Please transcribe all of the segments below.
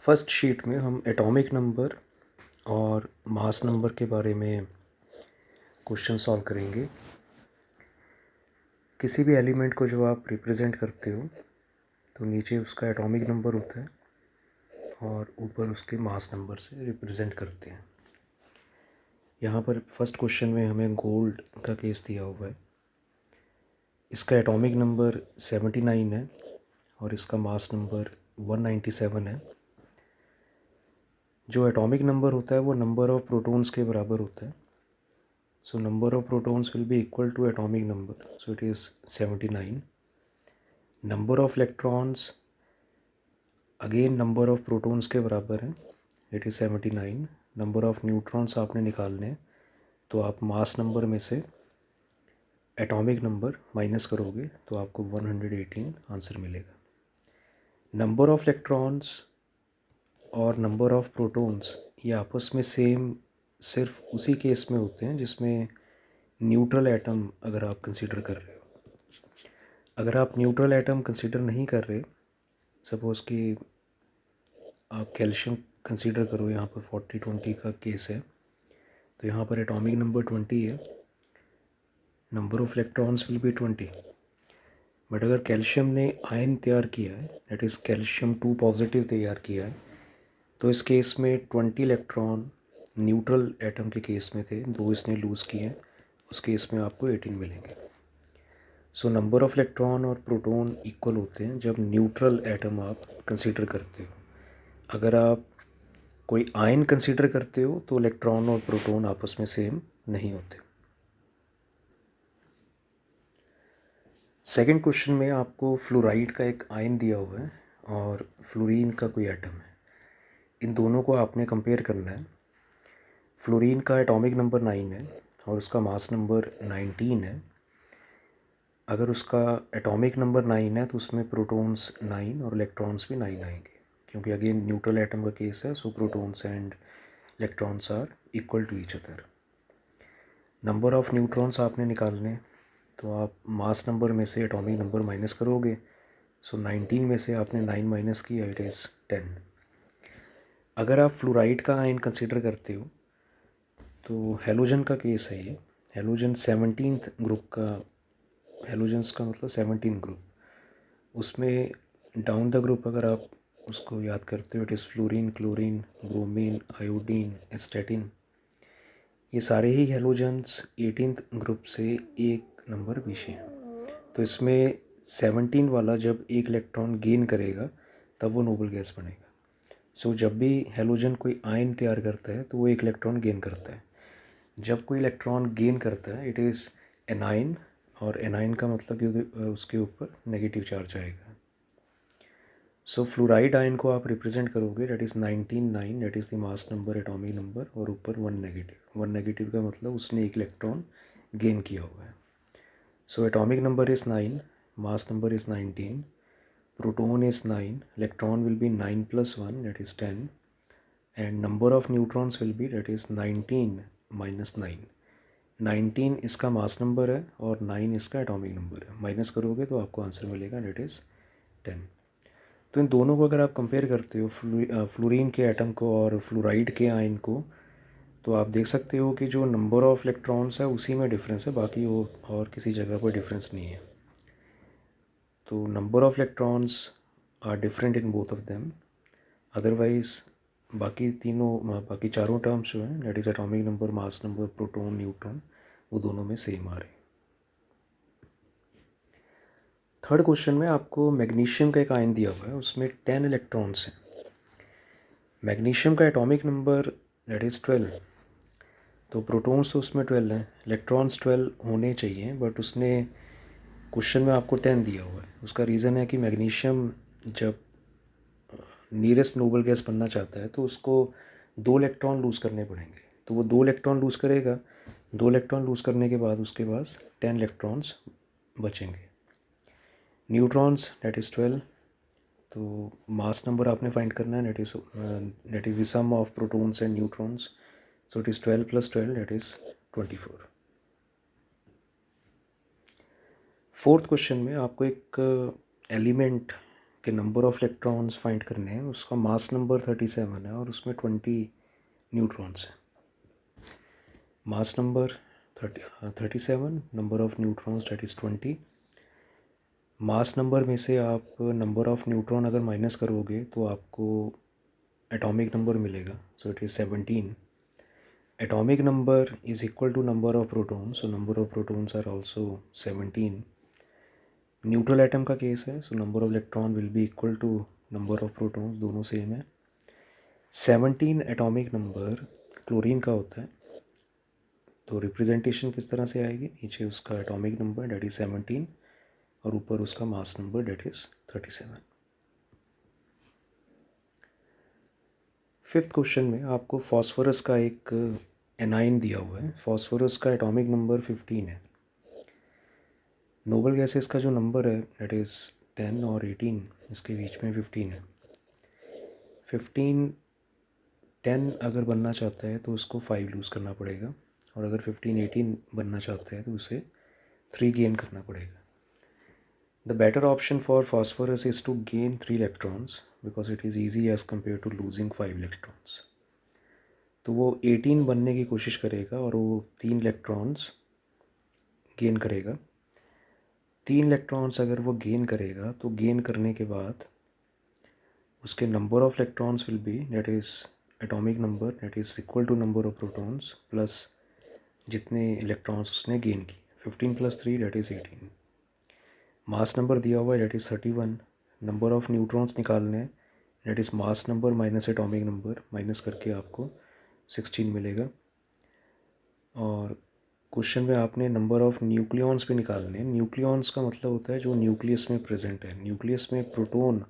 First sheet में हम atomic number और मास नंबर के बारे में क्वेश्चन सॉल्व करेंगे। किसी भी एलिमेंट को जब आप रिप्रेजेंट करते हो तो नीचे उसका एटॉमिक नंबर होता है और ऊपर उसके मास नंबर से रिप्रेजेंट करते हैं। यहाँ पर फर्स्ट क्वेश्चन में हमें गोल्ड का केस दिया हुआ है। इसका एटॉमिक नंबर 79 है और इसका मास नंबर 197 है। जो एटॉमिक नंबर होता है वो नंबर ऑफ प्रोटॉन्स के बराबर होता है। So number of protons will be equal to atomic number. So it is 79. Number of electrons again number of protons के बराबर है. It is 79. Number of neutrons आपने निकालने हैं तो आप मास नंबर में से एटॉमिक नंबर माइनस करोगे तो आपको 118 आंसर मिलेगा। नंबर ऑफ इलेक्ट्रॉन्स और नंबर ऑफ प्रोटॉन्स ये आपस में सेम सिर्फ उसी केस में होते हैं जिसमें न्यूट्रल एटम अगर आप कंसीडर कर रहे हो। अगर आप न्यूट्रल एटम कंसीडर नहीं कर रहे, सपोज़ कि आप कैल्शियम कंसीडर करो, यहाँ पर 40-20 का केस है तो यहाँ पर एटॉमिक नंबर 20 है, number of electrons will B 20। But अगर कैल्शियम ने आयन तैयार किया है, दैट इज़ कैल्शियम 2 पॉजिटिव तैयार किया है, तो इस केस में 20 इलेक्ट्रॉन न्यूट्रल एटम के केस में थे, 2 इसने लूज़ किए हैं, उस केस में आपको 18 मिलेंगे। सो नंबर ऑफ इलेक्ट्रॉन और प्रोटॉन इक्वल होते हैं जब न्यूट्रल एटम आप कंसीडर करते हो। अगर आप कोई आयन कंसीडर करते हो तो इलेक्ट्रॉन और प्रोटॉन आपस में सेम नहीं होते। सेकंड क्वेश्चन में आपको फ्लोराइड का एक आयन दिया हुआ है और फ्लोरीन का कोई एटम है। इन दोनों को आपने कंपेयर करना है। फ्लोरीन का एटॉमिक नंबर 9 है और उसका मास नंबर 19 है। अगर उसका एटॉमिक नंबर 9 है तो उसमें प्रोटॉन्स 9 और इलेक्ट्रॉन्स भी 9 आएंगे, क्योंकि अगेन न्यूट्रल एटम का केस है। So protons and electrons are equal to each other. Number of neutrons आपने निकालने, तो आप मास नंबर में से एटॉमिक नंबर माइनस करोगे। सो 19 में से आपने 9 माइनस किया, इट इज़ 10। अगर आप फ्लोराइड का आयन कंसीडर करते हो तो हेलोजन का केस है ये। हेलोजन 17th ग्रुप का, हेलोजन्स का मतलब 17 ग्रुप, उसमें डाउन द ग्रुप अगर आप उसको याद करते हो, it is fluorine, chlorine, bromine, iodine, एस्टेटिन। ये सारे ही हेलोजन्स 18th ग्रुप से एक नंबर पीछे हैं। तो इसमें 17 वाला जब एक इलेक्ट्रॉन गेन करेगा तब वो नोबल गैस बनेगा। सो जब भी हेलोजन कोई आयन तैयार करता है तो वो एक इलेक्ट्रॉन गेन करता है। जब कोई इलेक्ट्रॉन गेन करता है इट इज़ एनाइन, और एनाइन का मतलब कि उसके ऊपर नेगेटिव चार्ज आएगा। सो फ्लोराइड आयन को आप रिप्रेजेंट करोगे, that is 19 that is the mass number, atomic number, और ऊपर 1 नेगेटिव। 1 नेगेटिव का मतलब उसने एक इलेक्ट्रॉन गेन किया हुआ है। सो atomic number is 9, mass number is 19, proton is 9, electron will B 9 + 1 that is 10, and number of neutrons will be that is 19 - 9। 19 इसका मास नंबर है और 9 इसका एटॉमिक नंबर है। माइनस करोगे तो आपको आंसर मिलेगा, डेट इज़ 10। तो इन दोनों को अगर आप कंपेयर करते हो, फ्लोरीन के एटम को और फ्लोराइड के आयन को, तो आप देख सकते हो कि जो नंबर ऑफ़ इलेक्ट्रॉन्स है उसी में डिफरेंस है, बाकी वो और किसी जगह पर डिफरेंस नहीं है। तो number of electrons are different in both of them, otherwise बाकी चारों टर्म्स जो हैं, that is atomic number, mass number, proton, neutron, वो दोनों में सेम आ रहे हैं। थर्ड क्वेश्चन में आपको मैग्नीशियम का एक आयन दिया हुआ है, उसमें 10 इलेक्ट्रॉन्स हैं। मैग्नीशियम का एटॉमिक नंबर दैट इज़ 12, तो प्रोटॉन्स तो उसमें 12 हैं, इलेक्ट्रॉन्स 12 होने चाहिए, बट उसने क्वेश्चन में आपको 10 दिया हुआ है। उसका रीज़न है कि मैग्नीशियम जब नीयरेस्ट नोबल गैस बनना चाहता है तो उसको 2 इलेक्ट्रॉन लूज़ करने पड़ेंगे, तो वो 2 इलेक्ट्रॉन लूज़ करेगा। 2 इलेक्ट्रॉन लूज़ करने के बाद उसके पास 10 इलेक्ट्रॉन्स बचेंगे। न्यूट्रॉन्स दैट इज़ 12, तो मास नंबर आपने फाइंड करना है, that is the sum of protons and neutrons. So it is 12 + 12 that is 24। Fourth question में आपको एक एलिमेंट के नंबर ऑफ़ इलेक्ट्रॉन्स फाइंड करने हैं, उसका मास नंबर 37 है और उसमें 20 न्यूट्रॉन्स हैं। Mass number 37, number of neutrons that is 20। Mass number में से आप नंबर ऑफ़ न्यूट्रॉन अगर माइनस करोगे तो आपको एटॉमिक नंबर मिलेगा, सो it is 17। Atomic number is equal to number of protons, so number of protons are also 17. Neutral atom का case है, so number of electron will be equal to number of protons, दोनों same है। 17 atomic number chlorine का होता है, तो representation किस तरह से आएगी, नीचे उसका एटॉमिक नंबर डेट इज़ 17 और ऊपर उसका mass number that is 37। Fifth question में आपको फॉस्फोरस का एक एनाइन दिया हुआ है। फॉस्फोरस का एटॉमिक नंबर 15 है। नोबल गैसेस का जो नंबर है डेट इज़ 10 और 18, इसके बीच में 15 है। 15 10 अगर बनना चाहता है तो उसको 5 लूज़ करना पड़ेगा, और अगर 15 18 बनना चाहता है तो उसे 3 गेन करना पड़ेगा। The better option for phosphorus is to gain 3 electrons because it is easy as compare to losing 5 electrons. तो वो 18 बनने की कोशिश करेगा और वो 3 इलेक्ट्रॉन्स गेन करेगा। 3 इलेक्ट्रॉन्स अगर वो गेन करेगा तो गेन करने के बाद उसके number of electrons will be that is atomic number that is equal to number of protons plus जितने इलेक्ट्रॉन्स उसने गेन की। 15 + 3 डेट इज़ 18। मास नंबर दिया हुआ है that is 31। Number of neutrons निकालने हैं, that is mass number minus atomic number, minus करके आपको 16 मिलेगा। और क्वेश्चन में आपने नंबर ऑफ़ न्यूक्लियॉन्स भी निकालने हैं। न्यूक्लियॉन्स का मतलब होता है जो न्यूक्लियस में प्रेजेंट है। न्यूक्लियस में प्रोटॉन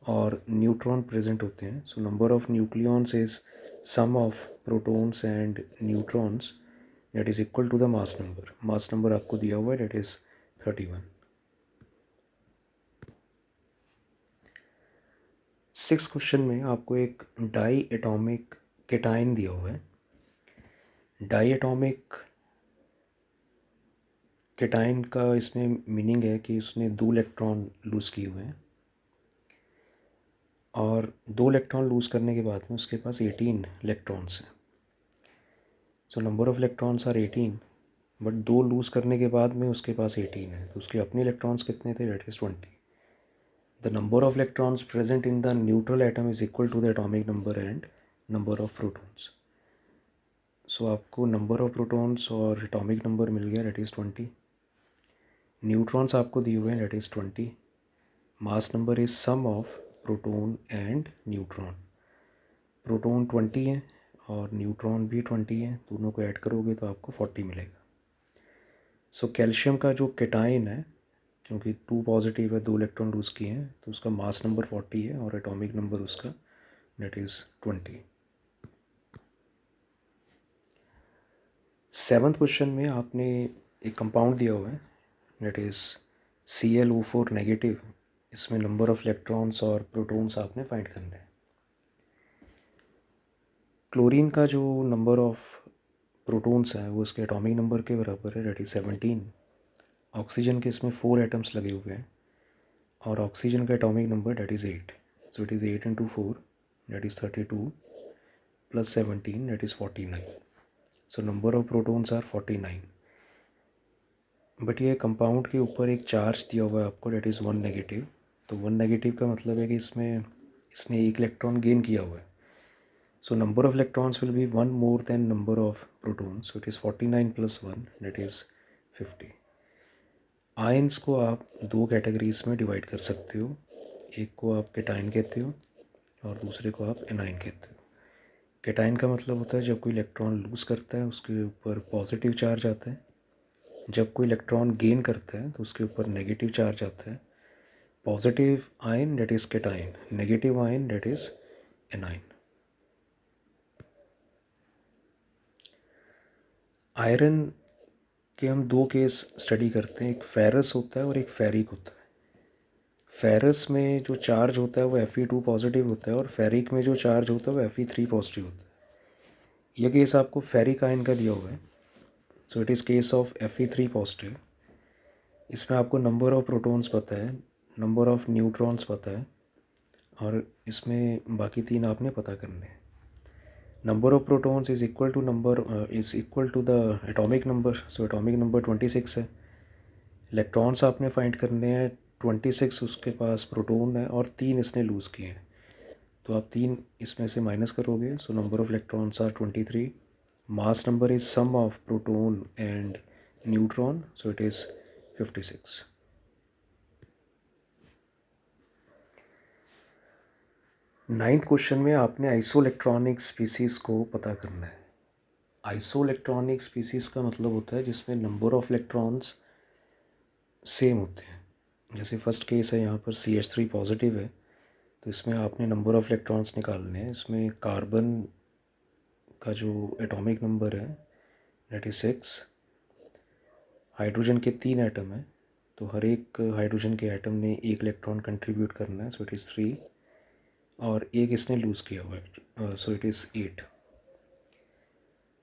और न्यूट्रॉन प्रेजेंट होते हैं। So number of nucleons is sum of protons and neutrons that is equal to the mass number. Mass number आपको दिया हुआ है डेट इज़ 31। सिक्स क्वेश्चन में आपको एक डाई एटॉमिक केटाइन दिया हुआ है। डाई एटॉमिक केटाइन का इसमें मीनिंग है कि उसने 2 इलेक्ट्रॉन लूज़ किए हुए हैं, और 2 इलेक्ट्रॉन लूज़ करने के बाद में उसके पास 18 इलेक्ट्रॉन्स हैं। So number of electrons are 18, but 2 lose करने के बाद में उसके पास 18 है, तो उसके अपने इलेक्ट्रॉन्स कितने थे, that is 20। The number of electrons present in the neutral atom is equal to the atomic number and number of protons. So आपको नंबर ऑफ़ प्रोटॉन्स और एटॉमिक नंबर मिल गया, डेट इज़ 20। न्यूट्रॉन्स आपको दिए हुए हैं, that is 20। Mass number is sum of proton and neutron. Proton 20 है और न्यूट्रॉन भी 20 है, दोनों को ऐड करोगे तो आपको 40 मिलेगा। सो कैल्शियम का जो केटाइन है, क्योंकि 2 पॉजिटिव है, 2 इलेक्ट्रॉन लूज़ किए हैं, तो उसका मास नंबर 40 है और एटॉमिक नंबर उसका डेट इज़ 20। सेवन्थ क्वेश्चन में आपने एक कंपाउंड दिया हुआ है डेट इज़ ClO4 नेगेटिव। इसमें नंबर ऑफ़ इलेक्ट्रॉन्स और प्रोटॉन्स आपने फाइंड करना है। क्लोरीन का जो नंबर ऑफ़ प्रोटॉन्स है वो उसके एटॉमिक नंबर के बराबर है, डेट इज़ 17। ऑक्सीजन के इसमें 4 एटम्स लगे हुए हैं और ऑक्सीजन का atomic number that is 8। So it is 8 × 4 that is 32 plus 17 that is 49। So number of protons are 49। But ये कंपाउंड के ऊपर एक चार्ज दिया हुआ है आपको, डेट इज़ 1 नेगेटिव। तो 1 नेगेटिव का मतलब है कि इसने एक इलेक्ट्रॉन गेन किया हुआ है। So number of electrons will B 1 more than number of protons, so it is 49 + 1 that is 50। Ions को आप 2 कैटेगरीज में डिवाइड कर सकते हो। एक को आप केटाइन कहते हो और दूसरे को आप एनाइन कहते हो। केटाइन का मतलब होता है जब कोई इलेक्ट्रॉन लूज़ करता है उसके ऊपर पॉजिटिव चार्ज आता है, जब कोई इलेक्ट्रॉन गेन करता है तो उसके ऊपर नेगेटिव चार्ज आता है। Positive ion that is cation, negative ion that is A9. Iron के हम 2 केस स्टडी करते हैं, एक फेरस होता है और एक फेरिक होता है। फेरस में जो चार्ज होता है वो Fe2 पॉजिटिव होता है और फेरिक में जो चार्ज होता है वो Fe3 पॉजिटिव होता है। यह केस आपको फेरिक आयन का दिया हुआ है, सो it is case of Fe3 positive. इसमें आपको नंबर ऑफ प्रोटॉन्स पता है, नंबर ऑफ़ न्यूट्रॉन्स पता है और इसमें बाकी 3 आपने पता करने हैं। Number of protons is equal to the atomic number, so atomic number 26 है। इलेक्ट्रॉन्स आपने फाइंड करने हैं, 26 उसके पास प्रोटॉन है और 3 इसने लूज़ किए हैं, तो आप 3 इसमें से माइनस करोगे, so number of electrons are 23। Mass number is sum of proton and neutron, so it is 56। Ninth question में आपने आइसोइलेक्ट्रॉनिक स्पीसीज़ को पता करना है। आइसोइलेक्ट्रॉनिक स्पीसीज़ का मतलब होता है जिसमें नंबर ऑफ़ इलेक्ट्रॉन्स सेम होते हैं। जैसे फर्स्ट केस है, यहाँ पर CH3 पॉजिटिव है, तो इसमें आपने नंबर ऑफ़ इलेक्ट्रॉन्स निकालने हैं। इसमें कार्बन का जो एटॉमिक नंबर है दैट इज़ 6। हाइड्रोजन के 3 एटम हैं, तो हर एक हाइड्रोजन के एटम ने एक इलेक्ट्रॉन कंट्रीब्यूट करना है, सो इट इज़ 3। और एक इसने लूज़ किया हुआ है, सो इट इज़ 8।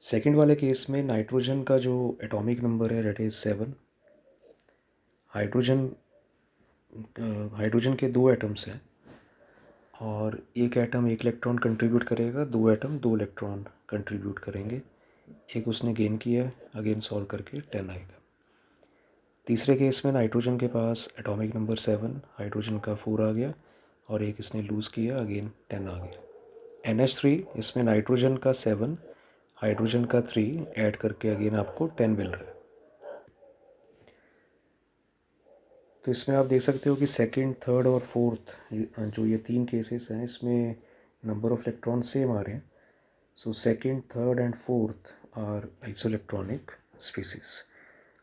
सेकेंड वाले केस में नाइट्रोजन का जो एटॉमिक नंबर है दैट इज़ 7। हाइड्रोजन हाइड्रोजन के 2 एटम्स हैं और एक एटम एक इलेक्ट्रॉन कंट्रीब्यूट करेगा, 2 एटम 2 इलेक्ट्रॉन कंट्रीब्यूट करेंगे। एक उसने गेन किया है, अगेन सॉल्व करके 10 आएगा। तीसरे केस में नाइट्रोजन के पास एटॉमिक नंबर 7, हाइड्रोजन का 4 आ गया और एक इसने लूज़ किया, अगेन 10 आ गया। NH3, इसमें नाइट्रोजन का 7, हाइड्रोजन का 3 ऐड करके अगेन आपको 10 मिल रहा है। तो इसमें आप देख सकते हो कि सेकंड, थर्ड और फोर्थ जो ये 3 केसेस हैं, इसमें नंबर ऑफ़ इलेक्ट्रॉन सेम आ रहे हैं। So second, third and fourth are isoelectronic species.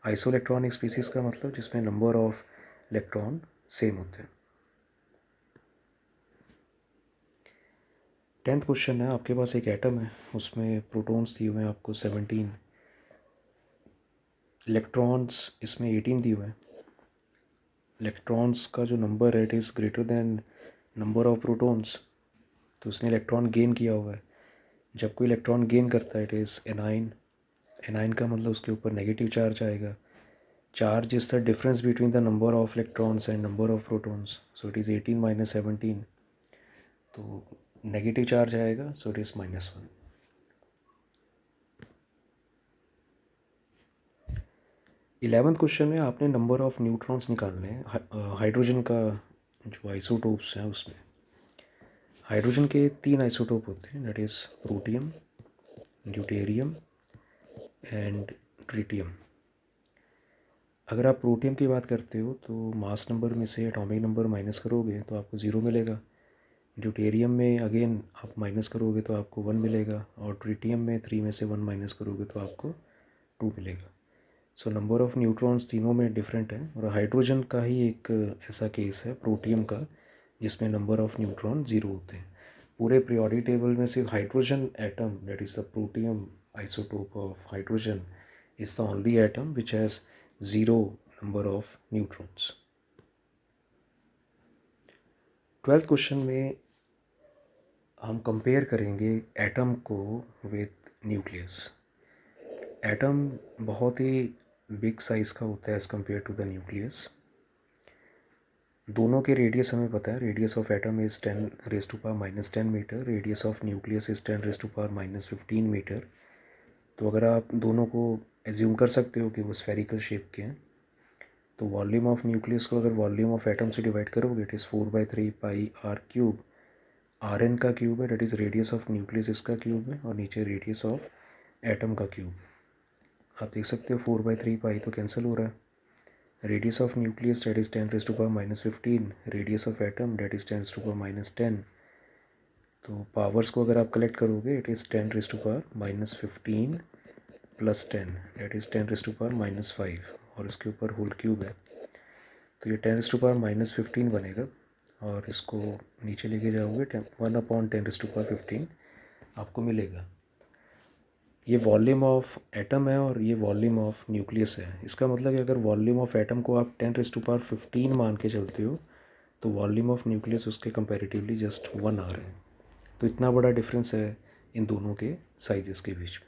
Isoelectronic species का मतलब जिसमें नंबर ऑफ़ इलेक्ट्रॉन सेम होते हैं। 10th क्वेश्चन है, आपके पास एक एटम है, उसमें प्रोटॉन्स दिए हुए हैं आपको 17, इलेक्ट्रॉन्स इसमें 18 दिए हुए हैं। इलेक्ट्रॉन्स का जो नंबर है it is greater than number of protons, तो उसने इलेक्ट्रॉन गेन किया हुआ है। जब कोई इलेक्ट्रॉन गेन करता है इट इज़ एनाइन। एनाइन का मतलब उसके ऊपर नेगेटिव चार्ज आएगा। Charge is the difference between the number of electrons and number of protons, so it is 18 minus 17, तो नेगेटिव चार्ज आएगा, सो इट इज़ -1। 11th क्वेश्चन में आपने नंबर ऑफ़ न्यूट्रॉन्स निकालने हैं हाइड्रोजन का जो आइसोटोप्स हैं उसमें। हाइड्रोजन के 3 आइसोटोप होते हैं, that is protium, deuterium and tritium. अगर आप प्रोटियम की बात करते हो तो मास नंबर में से एटॉमिक नंबर माइनस करोगे तो आपको 0 मिलेगा। ड्यूटेरियम में अगेन आप माइनस करोगे तो आपको 1 मिलेगा और ट्रिटियम में 3 में से 1 माइनस करोगे तो आपको 2 मिलेगा। सो नंबर ऑफ़ न्यूट्रॉन्स तीनों में डिफरेंट है और हाइड्रोजन का ही एक ऐसा केस है प्रोटियम का जिसमें नंबर ऑफ़ न्यूट्रॉन 0 होते हैं। पूरे पीरियोडिक टेबल में सिर्फ hydrogen atom that is the protium isotope of hydrogen is the only atom which has 0 number of neutrons. 12th question में हम कंपेयर करेंगे एटम को विद न्यूक्लियस। एटम बहुत ही बिग साइज़ का होता है as compare to the nucleus. दोनों के रेडियस हमें पता है, radius of atom is 10⁻⁻10 metre, radius of nucleus is 10⁻⁻15 metre. तो अगर आप दोनों को एज्यूम कर सकते हो कि वो स्फेरिकल शेप के हैं, तो वॉल्यूम ऑफ न्यूक्लियस को अगर वॉल्यूम ऑफ एटम से डिवाइड करोगे it is 4/3 pi r cube. R N का क्यूब है, that is radius of nucleus इसका क्यूब है और नीचे रेडियस ऑफ एटम का क्यूब। आप देख सकते हो 4/3 पाई तो कैंसिल हो रहा है। Radius of nucleus that is 10⁻⁻15, radius of atom that is 10⁻⁻10। तो पावर्स को अगर आप कलेक्ट करोगे it is 10⁻⁻15 plus 10 that is 10⁻⁻5 और इसके ऊपर होल क्यूब है, तो ये 10⁻⁻15 बनेगा और इसको नीचे लेके जाओगे 1/10⁻15 आपको मिलेगा। ये वॉल्यूम ऑफ एटम है और ये वॉल्यूम ऑफ न्यूक्लियस है। इसका मतलब कि अगर वॉल्यूम ऑफ एटम को आप 10⁻15 मान के चलते हो तो वॉल्यूम ऑफ न्यूक्लियस उसके कंपैरेटिवली जस्ट 1 आ रहा है। तो इतना बड़ा डिफरेंस है इन दोनों के साइजेस के बीच में।